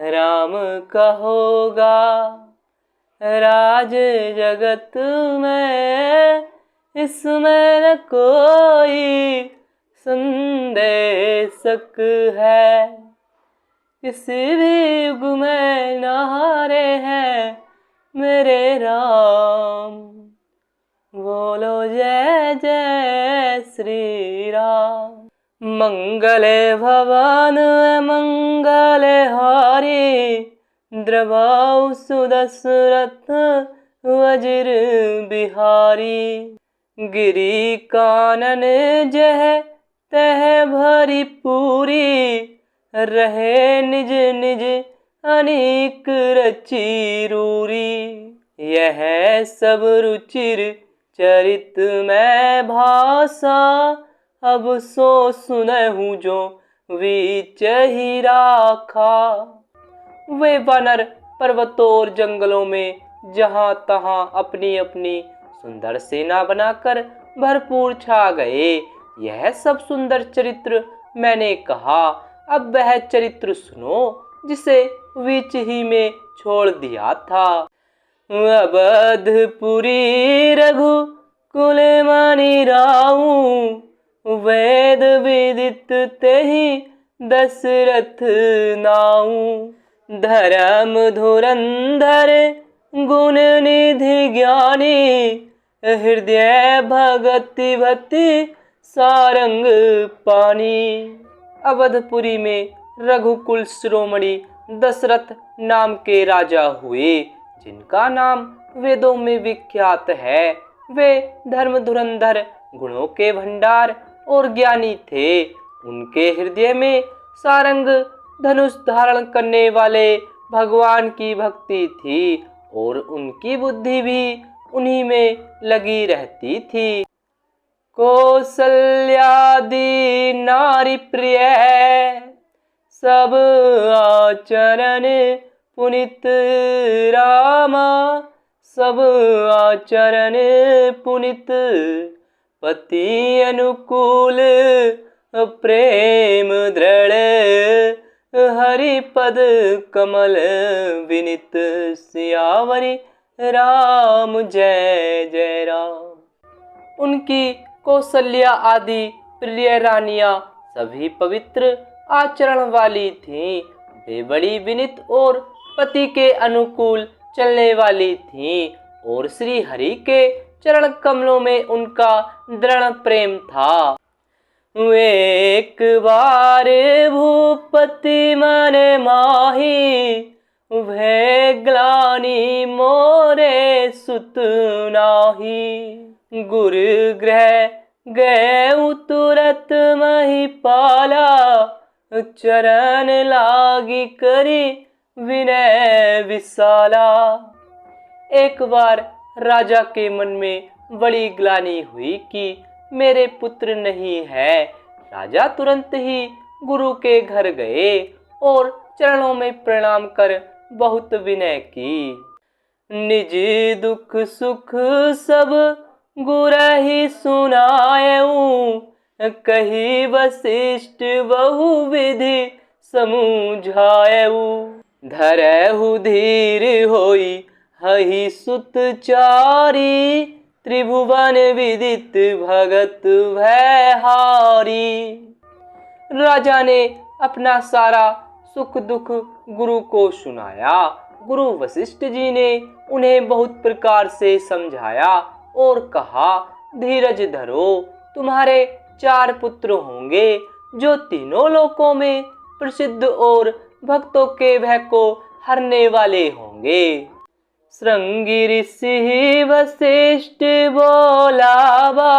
राम का होगा राज जगत में, इसमें न कोई संदेह शक है। किसी भी युग में न हारे हैं मेरे राम, बोलो जय जय श्री राम। मंगले भवन मंगले हारी, द्रवाउ सुदशरथ वज्र बिहारी। गिरी कानन जह तह भरी पूरी, रहे निज निज अनेक रची रूरी। यह सब रुचिर चरित में भाषा, अब सो सुनहु जो बीच ही राखा। वे वानर पर्वतों और जंगलों में जहां तहां अपनी अपनी सुंदर सेना बनाकर भरपूर छा गए। यह सब सुंदर चरित्र मैंने कहा, अब वह चरित्र सुनो जिसे बीच ही में छोड़ दिया था। अवधपुरी रघुकुल मनि राऊ, वेद विदित तेहि दशरथ नाऊ। धर्म धुरंधर गुण निधि ज्ञानी, हृदय भगति भक्ति सारंग पानी। अवधपुरी में रघुकुल शिरोमणि दशरथ नाम के राजा हुए, जिनका नाम वेदों में विख्यात है। वे धर्म धुरंधर, गुणों के भंडार और ज्ञानी थे। उनके हृदय में सारंग धनुष धारण करने वाले भगवान की भक्ति थी और उनकी बुद्धि भी उन्हीं में लगी रहती थी। कौसल्यादि नारी प्रिय, सब आचरण पुनित रामा। सब आचरण पुनित, पति अनुकूल प्रेम दृढ़। हरि पद कमल विनित, सियावरी राम जय जय राम। उनकी कौशल्या आदि प्रिय रानियां सभी पवित्र आचरण वाली थीं। वे बड़ी विनित और पति के अनुकूल चलने वाली थीं और श्री हरि के चरण कमलों में उनका दृढ़ प्रेम था। एक बार भूपति मन माही, भय ग्लानि मोरे सुत नाही। गुरु गृह गए तुरत महिपाला, चरण लागी करी विनय विशाला। एक बार राजा के मन में बड़ी ग्लानि हुई कि मेरे पुत्र नहीं है। राजा तुरंत ही गुरु के घर गए और चरणों में प्रणाम कर बहुत विनय की। निज दुख सुख सब गुरहि सुनायऊ, कही वशिष्ठ बहु विधि समझायऊ। धरहु धीर होई हहि सुत चारी, त्रिभुवन विदित भगत भयहारी। राजा ने अपना सारा सुख दुख गुरु को सुनाया। गुरु वशिष्ठ जी ने उन्हें बहुत प्रकार से समझाया और कहा, धीरज धरो, तुम्हारे 4 पुत्र होंगे जो तीनों लोकों में प्रसिद्ध और भक्तों के भय को हरने वाले होंगे। श्रृंगी ऋषि वशिष्ठ बोलावा,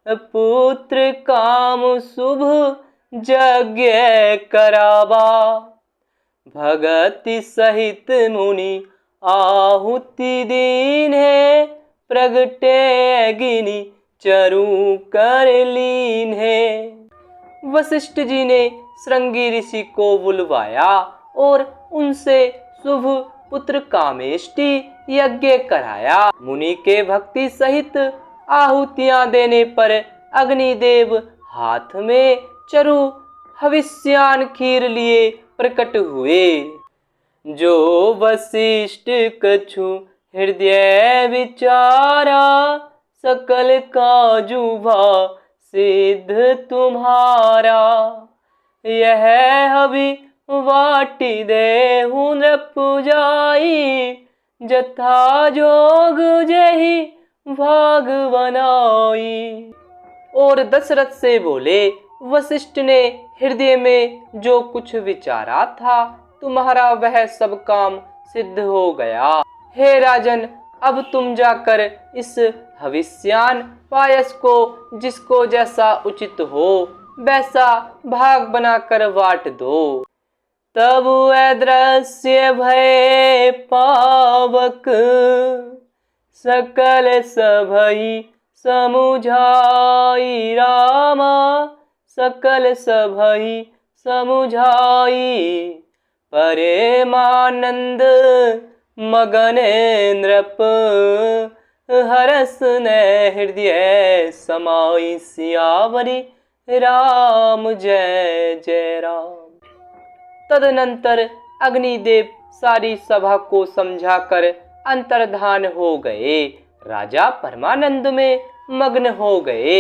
पुत्र काम शुभ यज्ञ करावा। भगति सहित मुनि आहुति दीन है, प्रगटे अग्नि चरु कर लीन है। वशिष्ठ जी ने श्रृंगी ऋषि को बुलवाया और उनसे शुभ पुत्र कामेष्टि यज्ञ कराया। मुनि के भक्ति सहित आहुतियां देने पर अग्निदेव हाथ में चरु हविष्यान खीर लिए प्रकट हुए। जो वशिष्ठ कछु हृदय विचारा, सकल काजु भा सिद्ध तुम्हारा। यह हवि वाटी देहु नृप जाई, जथा जोग जही भाग बनाई। और दशरथ से बोले, वशिष्ठ ने हृदय में जो कुछ विचारा था, तुम्हारा वह सब काम सिद्ध हो गया। हे राजन, अब तुम जाकर इस हविष्यान पायस को जिसको जैसा उचित हो वैसा भाग बनाकर बांट दो। तब अदृश्य भय पावक, सकल सभई समुझाई रामा, सकल सभई समुझाई। प्रेमानंद मगन नृप, हरस ने हृदय समाई। सियावरी राम जय जय राम। तदनंतर अग्निदेव सारी सभा को समझाकर अंतर्धान हो गए। राजा परमानंद में मग्न हो गए।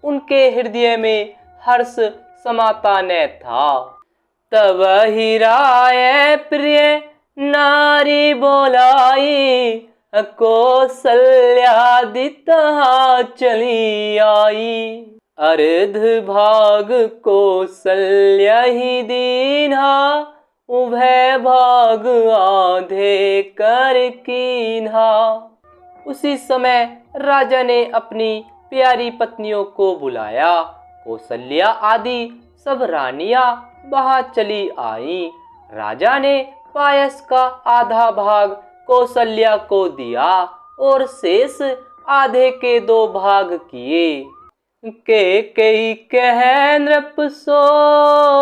उनके हृदय में हर्ष समाता न था। तब ही राय प्रिय नारी बोलाई, कौसल्यादित चली आई। अर्ध भाग कौसल्या ही दीन्हा, उभय भाग आधे कर कीन्हा। उसी समय राजा ने अपनी प्यारी पत्नियों को बुलाया। कौसल्या आदि सब रानियां वहां चली आईं। राजा ने पायस का आधा भाग कौसल्या को दिया और शेष आधे के 2 भाग किए। कई कह नृप सो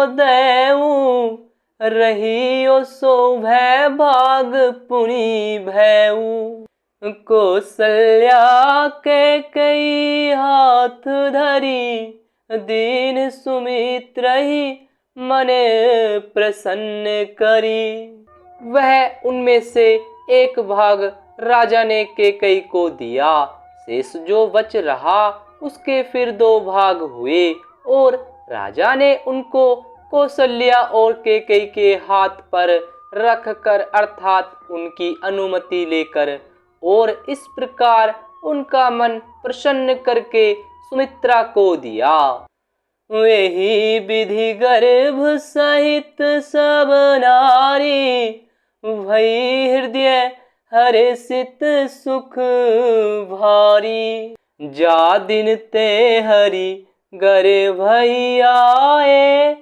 देऊ, रहियो सो भय भाग पुनि भयऊ। कौसल्या के कई हाथ धरी, दीन सुमित्रहि मने प्रसन्न करी। वह उनमें से 1 भाग राजा ने केकई को दिया। शेष जो बच रहा उसके फिर 2 भाग हुए और राजा ने उनको कौसल्या और केकई के हाथ पर रख कर अर्थात उनकी अनुमति लेकर और इस प्रकार उनका मन प्रसन्न करके सुमित्रा को दिया। वही विधि गर्भ सहित सब नारी, भई हृदय हर्षित सुख भारी। जा दिन ते हरि गर्भ आए,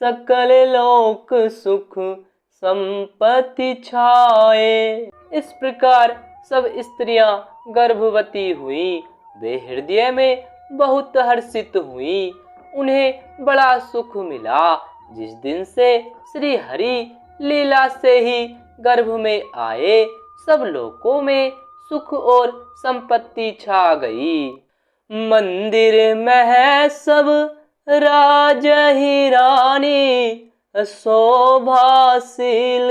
सकल लोक सुख संपत्ति छाए। इस प्रकार सब स्त्रियां गर्भवती हुई। वे हृदय में बहुत हर्षित हुई। उन्हें बड़ा सुख मिला। जिस दिन से श्री हरि लीला से ही गर्भ में आए, सब लोकों में सुख और संपत्ति छा गई। मंदिर में सब राज ही रानी, शोभाशील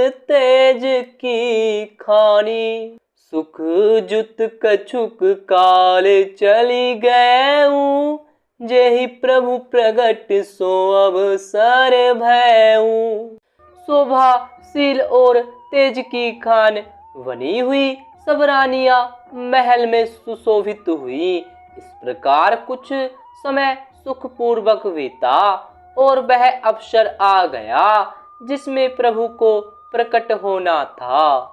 तेज की खानी। सुख जुत कछुक काल चली गएऊ, जेहि प्रभु प्रगट सो अवसर भयऊ। शोभाशील और तेज की खान बनी हुई सब रानियां महल में सुशोभित हुई। इस प्रकार कुछ समय सुखपूर्वक बीता और वह अवसर आ गया जिसमें प्रभु को प्रकट होना था।